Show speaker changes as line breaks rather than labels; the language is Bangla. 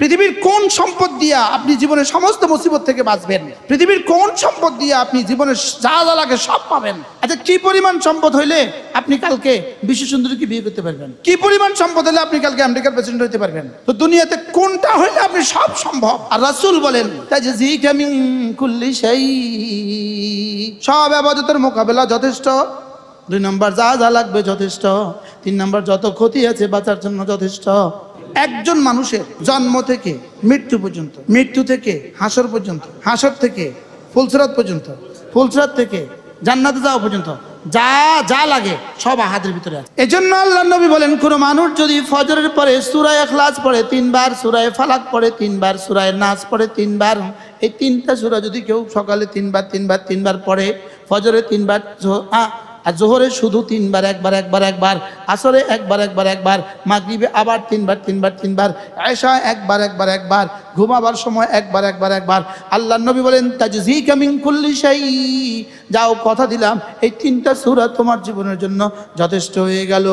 পৃথিবীর কোন সম্পদ দিয়া আপনি জীবনের সমস্ত মুসিবত থেকে বাঁচবেন? পৃথিবীর কোন সম্পদ দিয়ে আপনি জীবনের যা যা লাগে সব পাবেন? আচ্ছা, কি পরিমাণ সম্পদ হইলে আপনি কালকে বিশ্ব সুন্দরীকে বিয়ে করতে পারবেন? কি পরিমাণ সম্পদ হলে আপনি কালকে আমেরিকার প্রেসিডেন্ট হইতে পারবেন? তো দুনিয়াতে কোনটা হইলে আপনি সব সম্ভব? আর রাসূল বলেন তাজজিকা মিন কুল্লি শাই, সব ইবাদতের মোকাবেলা যথেষ্ট। 2 নম্বর যা যা লাগবে যথেষ্ট। 3 নম্বর যত ক্ষতি আছে বাঁচার জন্য যথেষ্ট। একজন মানুষের জন্ম থেকে মৃত্যু পর্যন্ত, মৃত্যু থেকে হাসর পর্যন্ত, হাসর থেকে ফুলসিরাত পর্যন্ত, ফুলসিরাত থেকে জান্নাতে যাওয়া পর্যন্ত যা যা লাগে সব হাতের ভিতরে আছে। এজন্য আল্লাহর নবী বলেন, কোন মানুষ যদি ফজরের পরে সূরা ইখলাস পড়ে 3 বার, সূরা ফালাক পড়ে 3 বার, সূরা নাস পড়ে 3 বার, এই 3টা সূরা যদি কেউ সকালে 3 বার 3 বার 3 বার পড়ে, ফজরে 3 বার, আর জোহরে শুধু 3 বার, একবার একবার একবার, আসরে একবার একবার একবার, মাগরিবে আবার 3 বার 3 বার 3 বার, এশা একবার একবার একবার, ঘুমাবার সময় একবার একবার একবার, আল্লাহর নবী বলেন তাজজিকা মিন কুল্লি শাই, যাও কথা দিলাম এই 3টা সূরা তোমার জীবনের জন্য যথেষ্ট হয়ে গেল।